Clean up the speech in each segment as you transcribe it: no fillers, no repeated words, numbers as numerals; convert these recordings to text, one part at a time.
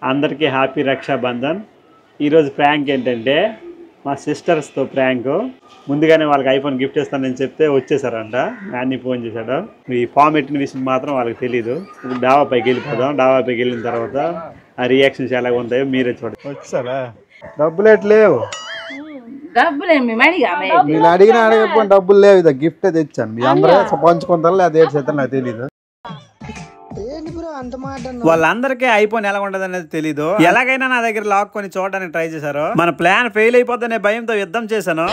అందరికీ హ్యాపీ రక్షాబంధన్. ఈరోజు ప్రాంక్ ఏంటంటే మా సిస్టర్స్తో ప్రాంక్. ముందుగానే వాళ్ళకి ఐఫోన్ గిఫ్ట్ ఇస్తానని చెప్తే వచ్చేసారంట. నాన్ని ఫోన్ చేశాడు. ఈ ఫామ్ పెట్టిన విషయం మాత్రం వాళ్ళకి తెలీదు. ఇప్పుడు డాబాపైకి వెళ్ళిపోదాం. డాబాపైకి వెళ్ళిన తర్వాత ఆ రియాక్షన్స్ ఎలా ఉంటాయో మీరే చూడండి. వచ్చారా? డబ్బులు ఎట్లేవు. నేను అడిగినా అడగకపోయినా డబ్బులు లేవు. ఇది గిఫ్ట్ తెచ్చాను. మీ అందరూ పంచుకుంటారు లేదా చేత నాకు తెలీదు. వాళ్ళందరికీ ఐఫోన్ ఎలా ఉండదు అనేది తెలీదు. ఎలాగైనా నా దగ్గర లాక్కొని చూడడానికి ట్రై చేశారు. మన ప్లాన్ ఫెయిల్ అయిపోద్దనే భయంతో యుద్ధం చేశాను.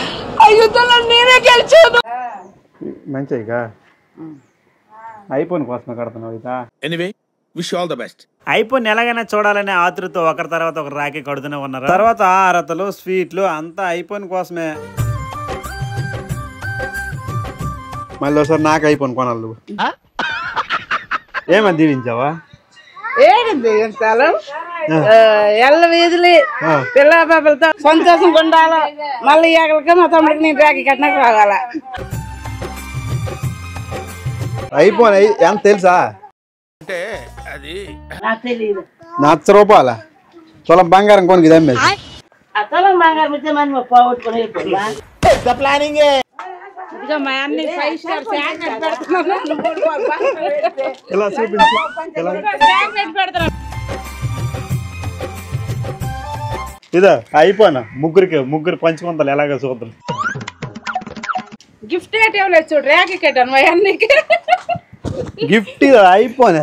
మంచిగా ఐఫోన్ కోసమే కడుతున్నావు ఇదా. Anyway wish all the best. IPhone ఎలాగైనా చూడాలనే ఆతృతో ఒకరి తర్వాత ఒకరు రాకి కడుతూనే ఉన్నారు. తర్వాత ఆరతలు స్వీట్లు అంతా ఐఫోన్ కోసమే. మళ్ళీ ఒకసారి నాకు ఐఫోన్ కొనాలి నువ్వు. ఏమని దీవించావా? ఎల్ల వీధులు పిల్ల పాపలతో సంతోషంగా ఉండాలి. మళ్ళీ ఎక్కడికి మా తమ్ముడికి నేను రాకి కట్టినాక రావాలా. ఐఫోన్ ఎంత తెలుసా? అంటే అది నాకు తెలియదు. ₹1,00,000 తులం బంగారం కొనికి దమ్మేది. ఆ తులం బంగారం ఇచ్చే మనం పోగొట్టుకుని ప్లానింగ్. ఇదిగో మా అన్ని 5 స్టార్ చాక్లెట్ పెడుతున్నాను. ఇలా చూపించు. ఇదో ఐఫోన్ ముగ్గురు పంచుకుంటారు. ఎలాగో చూద్దాం. గిఫ్ట్ ఏంటి ఇవ్వలేదు చూడు. ర్యాకి కట్టాను మా అన్నికి గిఫ్ట్ ఐఫోన్.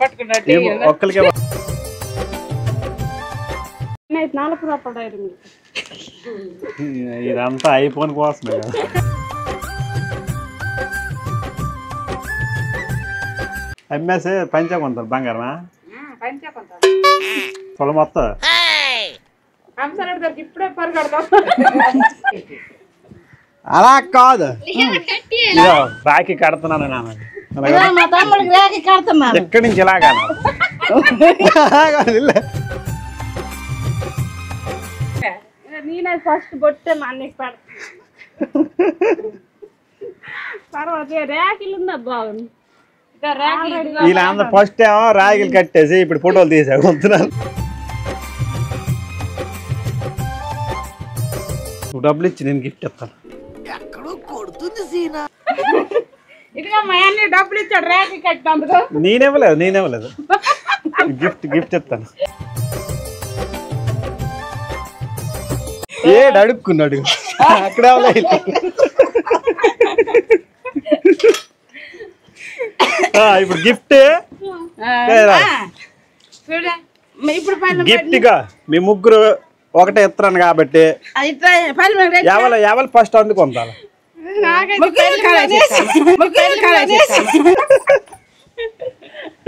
పట్టుకున్నట్టు ఒక్కరికే ₹4 ఇదంతా ఐఫోన్ కోసమే కదా. అమ్మేసే పంచకుంటారు బంగారమా? పొలం మొత్తం ఇప్పుడే పరిగెడతాం. అలా కాదు. రాఖీ కడుతున్నాను నాన్న. మా తమ్ముడికి ర్యాకి కడుతున్నాను. ఎక్కడి నుంచి ఇలాగా నేనే ఫస్ట్ బొట్టే మా అన్నకి పెడతా. తర్వాత ర్యాకిలు ఉందా బాగుంది. వీళ్ళందరూ ఫస్ట్ ఏమో రాగిలు కట్టేసి ఇప్పుడు ఫోటోలు తీసా కొంటున్నాను. డబ్బులు ఇచ్చి నేను గిఫ్ట్ ఇస్తాను. ఇదిగో మా అన్న డబ్బులు ఇచ్చాడు ర్యాకి కట్టినందుకు. నేనేవ్వలేదు. గిఫ్ట్ ఇస్తాను. ఏడు అడుక్కున్నాడు అక్కడ. ఇప్పుడు గిఫ్ట్ గిఫ్ట్ గా మీ ముగ్గురు ఒకటే ఇస్తాను కాబట్టి ఎవరు ఫస్ట్ అందుకుంటారు.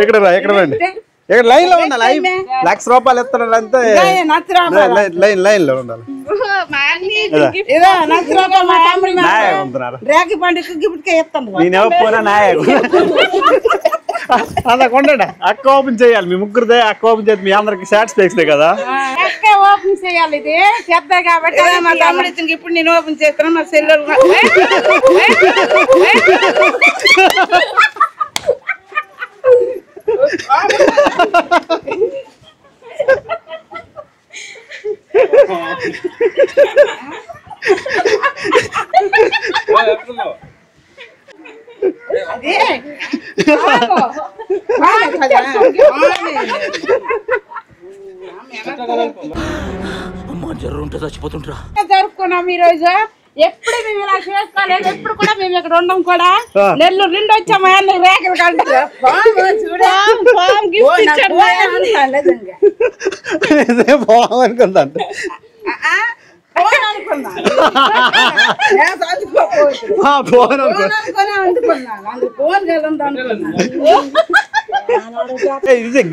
ఇక్కడ రండి. ఇక్కడ లైన్ లో ఉండాలి. ₹1,00,000 ఇస్తాడు అంతే. లైన్ లో ఉండాలి. నేనెవరు పోనా నాయకు అలా కొండ అక్క ఓపెన్ చేయాలి. మీ ముగ్గురుదే అక్క ఓపెన్ చేసి మీ అందరికి సాటిస్ఫాక్షన్ కదా. ఓపెన్ చేయాలి. ఇది పెద్ద కాబట్టి మా తమ్ముడు ఇచ్చిన ఇప్పుడు నేను ఓపెన్ చేస్తాను. మా సెల్లర్ జరుపుకున్నాం ఈ రోజు. ఎప్పుడు మేము ఇలా చేసుకోలేదు. ఎప్పుడు కూడా మేము ఇక్కడ ఉండం కూడా. నెల్లూరు నుండి వచ్చాము. రేఖలు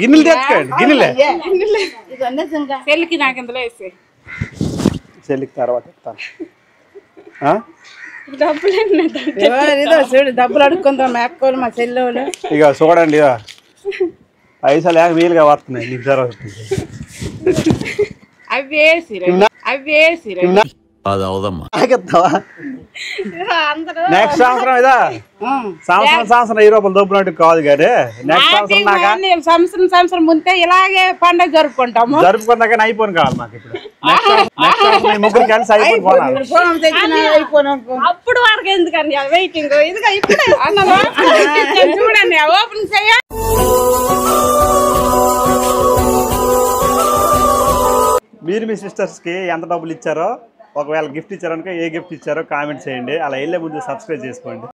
గిన్నెలు తెచ్చుకోండి. గిన్నెలే చెల్లికి నాకు ఇందులో వేసి చెల్లికి తర్వాత ఇస్తాను. చూడు డబ్బులు అడుక్కుందాం. మా అక్కోళ్ళు మా చెల్లెళ్ళు ఇక చూడండి. పైసలు వీలుగా వస్తున్నాయి. నీకు తర్వాత అవి వేసి అది అవుదమ్మా. నెక్స్ట్ సంవత్సరం ఇదా సంవత్సరం 1000 రూపాయలు దొబ్బునట్టు కాదు కానీ నెక్స్ట్ సంవత్సరం దాకా సంవత్సరం ముందే ఇలాగే పండుగ జరుపుకుంటాము. జరుపుకున్నాక ఐఫోన్ కావాలి మాకు ఇప్పుడు. నెక్స్ట్ సంవత్సరం ముగ్గురు కలిసి ఐఫోన్ కొనాలి. అప్పుడు వరకు ఎందుకండి వెయిటింగ్, ఇదిగా ఇప్పుడే చూడండి ఓపెన్ చేయ. మీరు మీ సిస్టర్స్కి ఎంత డబ్బులు ఇచ్చారో, ఒకవేళ గిఫ్ట్ ఇచ్చారనుకో ఏ గిఫ్ట్ ఇచ్చారో కామెంట్ చేయండి. అలా వెళ్ళే ముందు సబ్స్క్రైబ్ చేసుకోండి.